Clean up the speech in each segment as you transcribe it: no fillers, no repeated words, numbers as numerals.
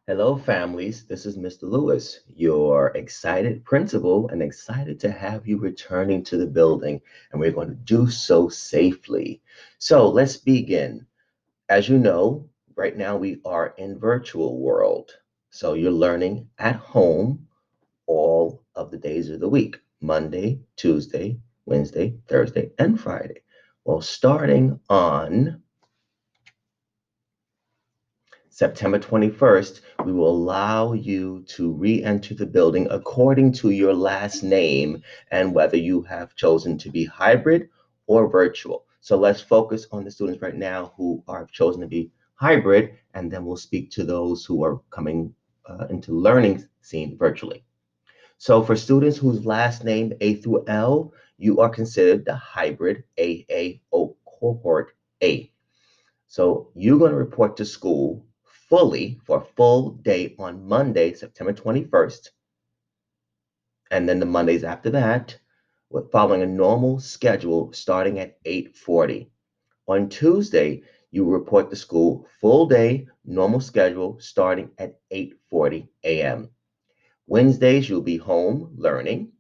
Hello, families. This is Mr. Lewis, your excited principal, and excited to have you returning to the building. And we're going to do so safely. So let's begin. As you know, right now we are in virtual world. So you're learning at home all of the days of the week, Monday, Tuesday, Wednesday, Thursday, and Friday. Well, starting on September 21st, we will allow you to re-enter the building according to your last name and whether you have chosen to be hybrid or virtual. So let's focus on the students right now who are chosen to be hybrid, and then we'll speak to those who are coming into learning scene virtually. So for students whose last name A through L, you are considered the hybrid AAO cohort A. So you're going to report to school fully for a full day on Monday, September 21st, and then the Mondays after that, with following a normal schedule starting at 8:40. On Tuesday, you report to school full day, normal schedule starting at 8:40 a.m. Wednesdays, you'll be home learning.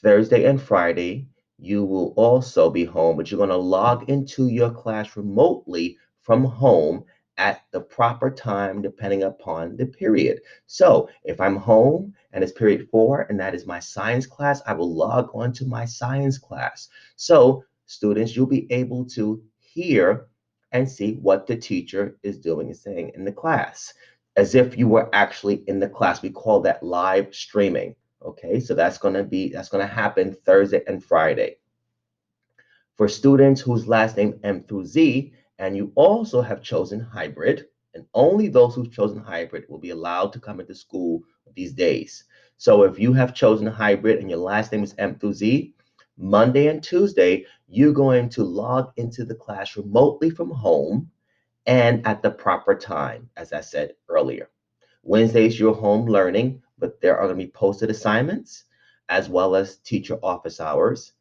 Thursday and Friday, you will also be home, but you're going to log into your class remotely from home at the proper time, depending upon the period. So if I'm home and it's period 4, and that is my science class, I will log on to my science class. So students, you'll be able to hear and see what the teacher is doing and saying in the class, as if you were actually in the class. We call that live streaming. Okay, so that's going to happen Thursday and Friday. For students whose last name M through Z, and you also have chosen hybrid, and only those who've chosen hybrid will be allowed to come into school these days. So if you have chosen hybrid and your last name is M through Z, Monday and Tuesday, you're going to log into the class remotely from home and at the proper time, as I said earlier. Wednesdays, you're home learning, but there are going to be posted assignments as well as teacher office hours.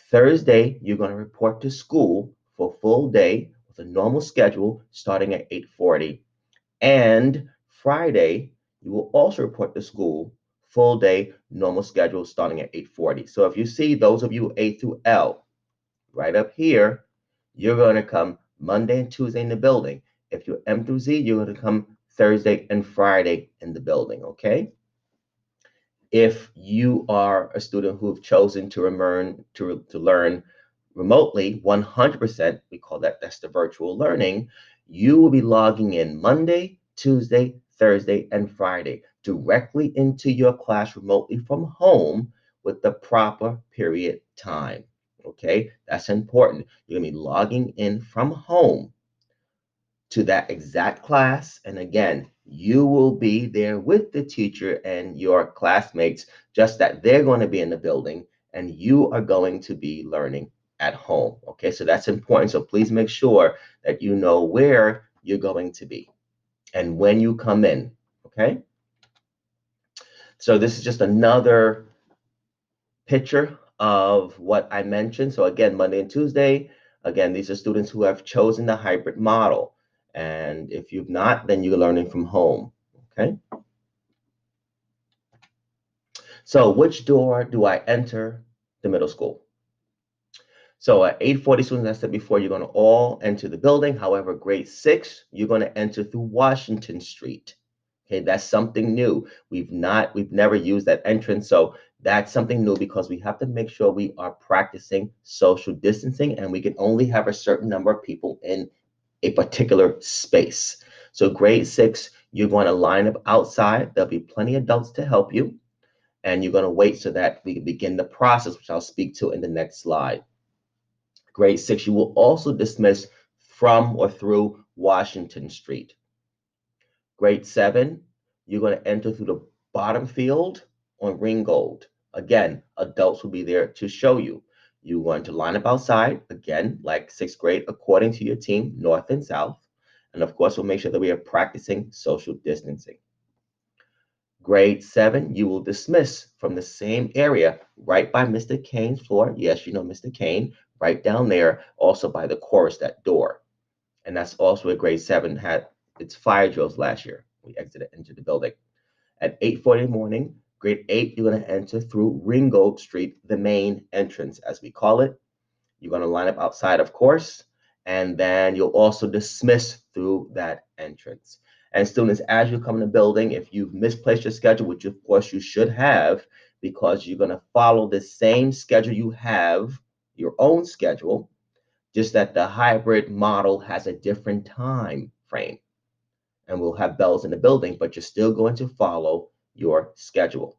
Thursday, you're going to report to school for a full day with a normal schedule starting at 8:40. And Friday, you will also report to school full day, normal schedule starting at 8:40. So if you see those of you A through L right up here, you're going to come Monday and Tuesday in the building. If you're M through Z, you're going to come Thursday and Friday in the building, okay? If you are a student who've chosen to learn remotely, 100%, we call that's the virtual learning, you will be logging in Monday, Tuesday, Thursday, and Friday directly into your class remotely from home with the proper period time. Okay, that's important. You're gonna be logging in from home to that exact class. And again, you will be there with the teacher and your classmates, just that they're going to be in the building and you are going to be learning at home. Okay, so that's important. So please make sure that you know where you're going to be and when you come in. Okay, so this is just another picture of what I mentioned. So again, Monday and Tuesday, again, these are students who have chosen the hybrid model. And if you've not, then you're learning from home, okay? So which door do I enter the middle school? So at 8:40 students, I said before, you're gonna all enter the building. However, grade 6, you're gonna enter through Washington Street. Okay, that's something new. We've never used that entrance. So that's something new because we have to make sure we are practicing social distancing and we can only have a certain number of people in a particular space. So grade 6, you're going to line up outside. There'll be plenty of adults to help you. And you're going to wait so that we can begin the process, which I'll speak to in the next slide. Grade 6, you will also dismiss from or through Washington Street. Grade 7, you're going to enter through the bottom field on Ringgold. Again, adults will be there to show you. You're going to line up outside, again, like 6th grade, according to your team, north and south. And of course, we'll make sure that we are practicing social distancing. Grade 7, you will dismiss from the same area right by Mr. Kane's floor. Yes, you know Mr. Kane, right down there, also by the chorus, that door. And that's also where grade 7 had its fire drills last year. We exited into the building. At 8:40 in the morning, grade 8, you're going to enter through Ringgold Street, the main entrance, as we call it. You're going to line up outside, of course, and then you'll also dismiss through that entrance. And students, as you come in the building, if you've misplaced your schedule, which of course you should have, because you're going to follow the same schedule you have, your own schedule, just that the hybrid model has a different time frame. And we'll have bells in the building, but you're still going to follow your schedule.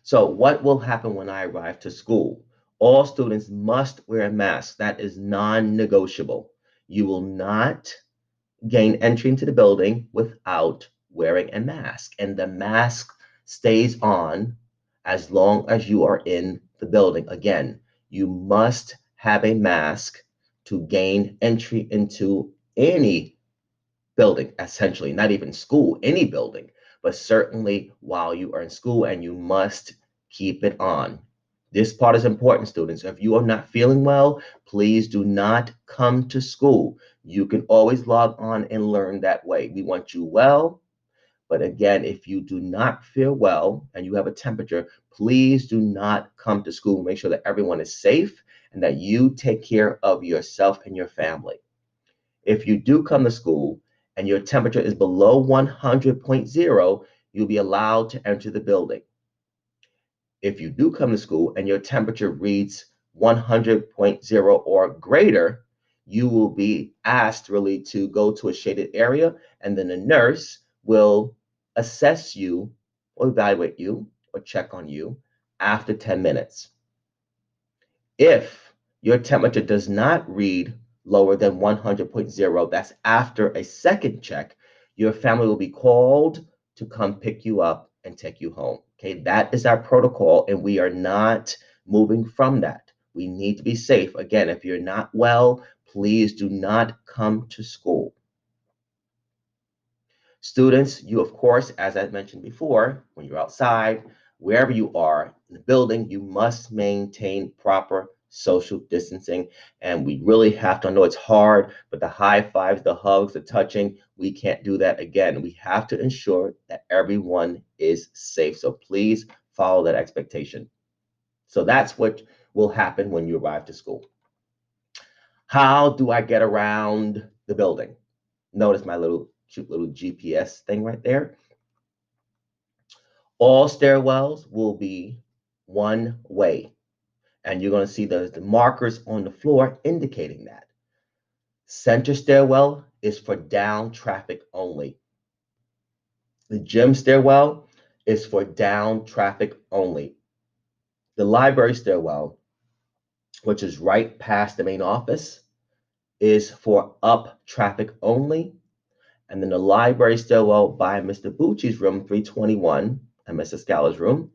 So what will happen when I arrive to school? All students must wear a mask. That is non-negotiable. You will not gain entry into the building without wearing a mask. And the mask stays on as long as you are in the building. Again, you must have a mask to gain entry into any building, essentially, not even school, any building, but certainly while you are in school, and you must keep it on. This part is important, students. If you are not feeling well, please do not come to school. You can always log on and learn that way. We want you well, but again, if you do not feel well and you have a temperature, please do not come to school. Make sure that everyone is safe and that you take care of yourself and your family. If you do come to school and your temperature is below 100.0, you'll be allowed to enter the building. If you do come to school and your temperature reads 100.0 or greater, you will be asked really to go to a shaded area, and then a nurse will assess you or evaluate you or check on you after 10 minutes. If your temperature does not read lower than 100.0, that's after a second check, your family will be called to come pick you up and take you home. Okay, that is our protocol, and we are not moving from that. We need to be safe. Again, if you're not well, please do not come to school. Students, you, of course, as I mentioned before, when you're outside, wherever you are in the building, you must maintain proper social distancing. And we really have to, I know it's hard, but the high fives, the hugs, the touching, we can't do that again. We have to ensure that everyone is safe. So please follow that expectation. So that's what will happen when you arrive to school. How do I get around the building? Notice my cute little GPS thing right there. All stairwells will be one way, and you're going to see the markers on the floor indicating that. Center stairwell is for down traffic only. The gym stairwell is for down traffic only. The library stairwell, which is right past the main office, is for up traffic only. And then the library stairwell by Mr. Bucci's room, 321, and Mr. Scala's room,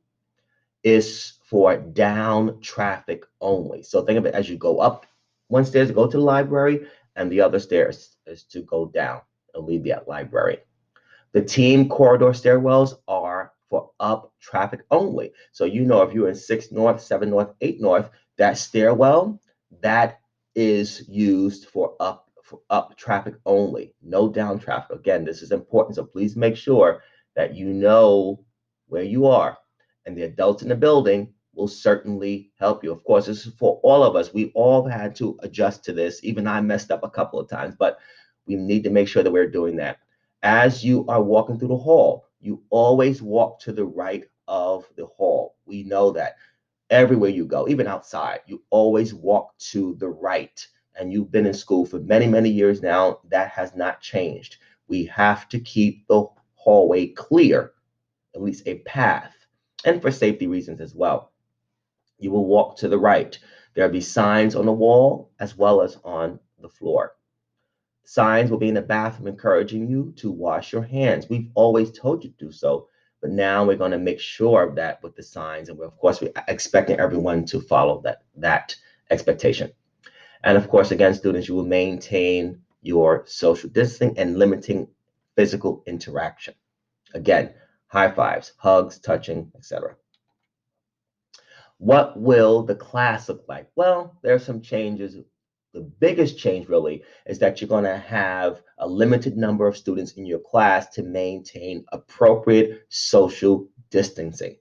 is for down traffic only. So think of it as you go up one stairs to go to the library, and the other stairs is to go down and leave the library. The team corridor stairwells are for up traffic only. So you know if you're in 6 North, 7 North, 8 North, that stairwell, that is used for up traffic only, no down traffic. Again, this is important, so please make sure that you know where you are, and the adults in the building will certainly help you. Of course, this is for all of us. We all had to adjust to this. Even I messed up a couple of times, but we need to make sure that we're doing that. As you are walking through the hall, you always walk to the right of the hall. We know that everywhere you go, even outside, you always walk to the right. And you've been in school for many, many years now. That has not changed. We have to keep the hallway clear, at least a path, and for safety reasons as well. You will walk to the right. There'll be signs on the wall as well as on the floor. Signs will be in the bathroom encouraging you to wash your hands. We've always told you to do so, but now we're going to make sure of that with the signs. And of course, we're expecting everyone to follow that expectation. And of course, again, students, you will maintain your social distancing and limiting physical interaction. Again, high fives, hugs, touching, etc. What will the class look like? Well, there are some changes The biggest change really is that you're going to have a limited number of students in your class to maintain appropriate social distancing.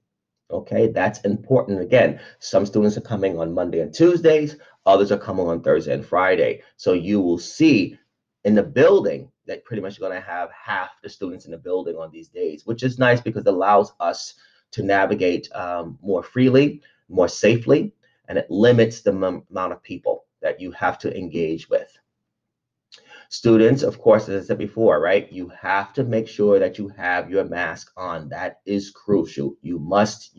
Okay, that's important. Again, some students are coming on Monday and Tuesdays, others are coming on Thursday and Friday. So you will see in the building that pretty much going to have half the students in the building on these days, which is nice because it allows us to navigate more freely, more safely, and it limits the amount of people that you have to engage with. Students, of course, as I said before, right? You have to make sure that you have your mask on. That is crucial. You must,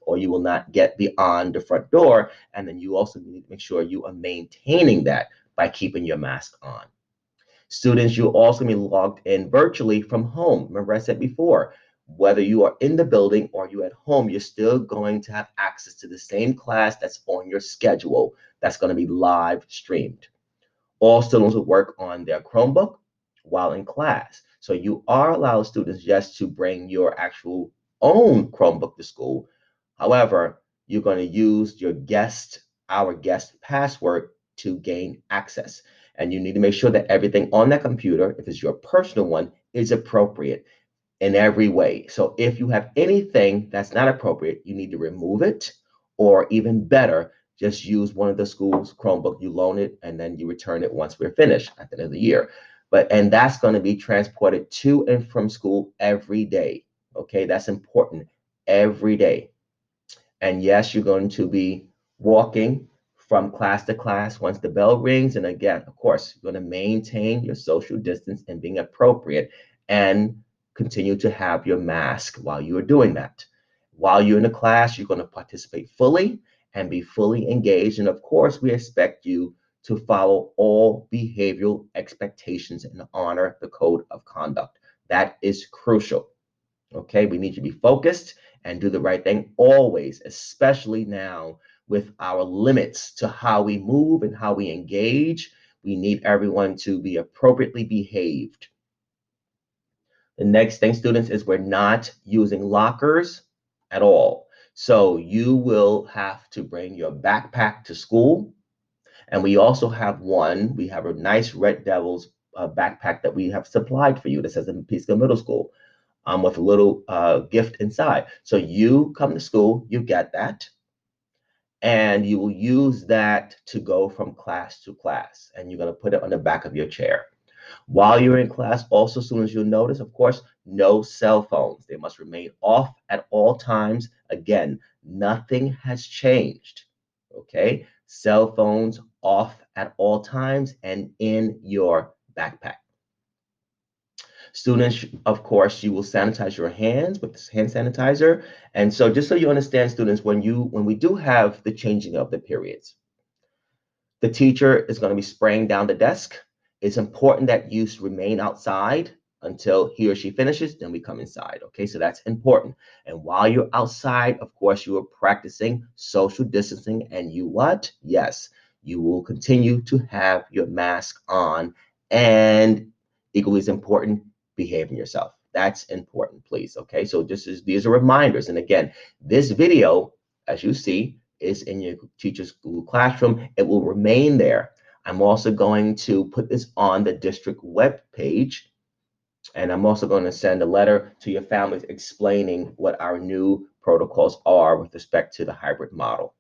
or you will not get beyond the front door. And then you also need to make sure you are maintaining that by keeping your mask on. Students, you'll also be logged in virtually from home. Remember I said before, whether you are in the building or you're at home, you're still going to have access to the same class that's on your schedule that's going to be live streamed. All students will work on their Chromebook while in class. So you are allowed students just to bring your actual own Chromebook to school. However, you're going to use our guest password to gain access. And you need to make sure that everything on that computer, if it's your personal one, is appropriate in every way. So if you have anything that's not appropriate, you need to remove it, or even better, just use one of the school's Chromebook. You loan it and then you return it once we're finished at the end of the year. And that's going to be transported to and from school every day. Okay, that's important. Every day. And yes, you're going to be walking from class to class once the bell rings. And again, of course, you're going to maintain your social distance and being appropriate and continue to have your mask while you are doing that. While you're in the class, you're going to participate fully and be fully engaged. And of course, we expect you to follow all behavioral expectations and honor the code of conduct. That is crucial. Okay, we need you to be focused and do the right thing always, especially now with our limits to how we move and how we engage. We need everyone to be appropriately behaved. The next thing, students, is we're not using lockers at all. So you will have to bring your backpack to school. And we also have we have a nice Red Devils backpack that we have supplied for you that says in Peekskill Middle School. With a little gift inside. So you come to school, you get that, and you will use that to go from class to class. And you're going to put it on the back of your chair. While you're in class, also, as soon as you'll notice, of course, no cell phones. They must remain off at all times. Again, nothing has changed. Okay? Cell phones off at all times and in your backpack. Students, of course, you will sanitize your hands with this hand sanitizer. And so just so you understand, students, when we do have the changing of the periods, the teacher is going to be spraying down the desk. It's important that you remain outside until he or she finishes, then we come inside. Okay, so that's important. And while you're outside, of course, you are practicing social distancing. And you what? Yes, you will continue to have your mask on. And equally as important, behaving yourself. That's important, please. Okay, so these are reminders. And again, this video, as you see, is in your teacher's Google Classroom. It will remain there. I'm also going to put this on the district web page, and I'm also going to send a letter to your families explaining what our new protocols are with respect to the hybrid model.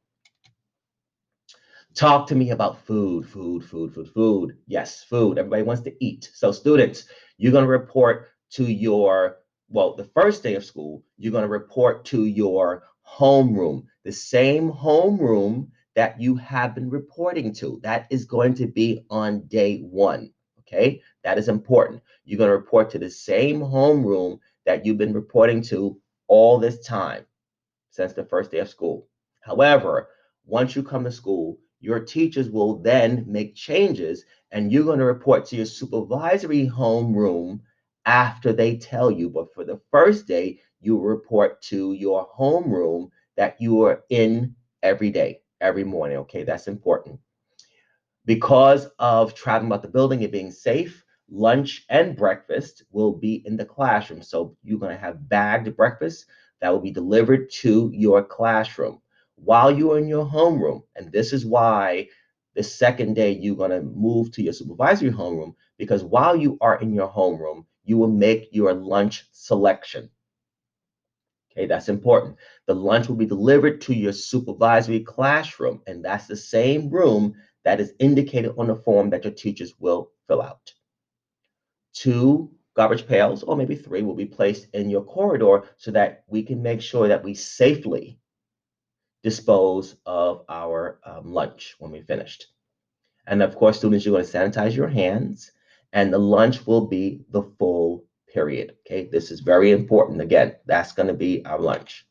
Talk to me about food, food. Yes, food. Everybody wants to eat. So students, you're going to report to the first day of school, you're going to report to your homeroom, the same homeroom that you have been reporting to. That is going to be on day one. Okay, that is important. You're going to report to the same homeroom that you've been reporting to all this time since the first day of school. However, once you come to school, your teachers will then make changes and you're going to report to your supervisory homeroom after they tell you. But for the first day, you report to your homeroom that you are in every day, every morning. Okay, that's important. Because of traveling about the building and being safe, lunch and breakfast will be in the classroom. So you're going to have bagged breakfast that will be delivered to your classroom while you're in your homeroom. And this is why The second day, you're going to move to your supervisory homeroom, because while you are in your homeroom, you will make your lunch selection. Okay, that's important. The lunch will be delivered to your supervisory classroom, and that's the same room that is indicated on the form that your teachers will fill out. 2 garbage pails, or maybe 3, will be placed in your corridor so that we can make sure that we safely dispose of our lunch when we're finished. And of course, students, you're going to sanitize your hands, and the lunch will be the full period. Okay, this is very important. Again, that's going to be our lunch.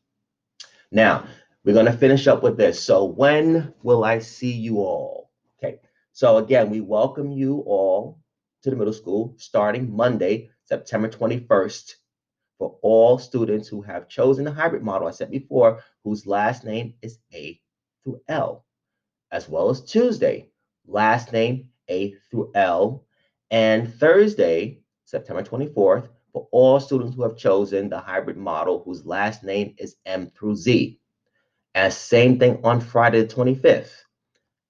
Now, we're going to finish up with this. So, when will I see you all? Okay, so again, we welcome you all to the middle school starting Monday, September 21st, for all students who have chosen the hybrid model I said before, whose last name is A through L, as well as Tuesday, last name A through L, and Thursday, September 24th, for all students who have chosen the hybrid model whose last name is M through Z. And same thing on Friday the 25th.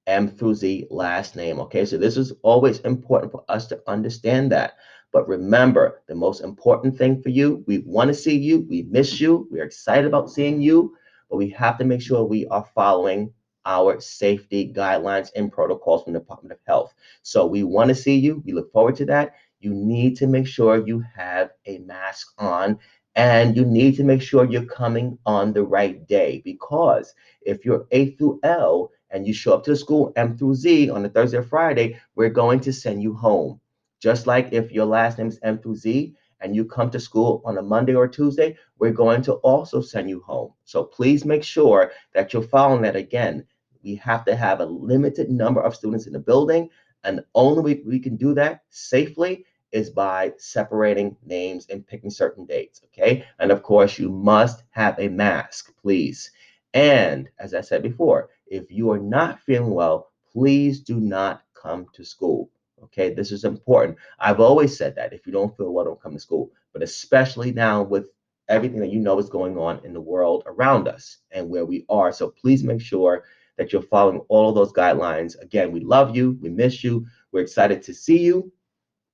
M through Z last name. Okay, so this is always important for us to understand that. But remember, the most important thing for you, we want to see you, we miss you, we're excited about seeing you, but we have to make sure we are following our safety guidelines and protocols from the Department of Health. So we want to see you, we look forward to that. You need to make sure you have a mask on, and you need to make sure you're coming on the right day, because if you're A through L, and you show up to the school M through Z on a Thursday or Friday, we're going to send you home. Just like if your last name is M through Z and you come to school on a Monday or Tuesday, we're going to also send you home. So please make sure that you're following that. Again, we have to have a limited number of students in the building, and the only way we can do that safely is by separating names and picking certain dates, okay? And of course, you must have a mask, please. And as I said before, if you are not feeling well, please do not come to school. Okay, this is important. I've always said that if you don't feel well, don't come to school. But especially now with everything that you know is going on in the world around us and where we are. So please make sure that you're following all of those guidelines. Again, we love you. We miss you. We're excited to see you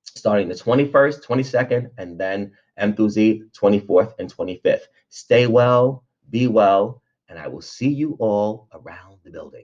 starting the 21st, 22nd, and then M through Z, 24th and 25th. Stay well, be well, and I will see you all around the building.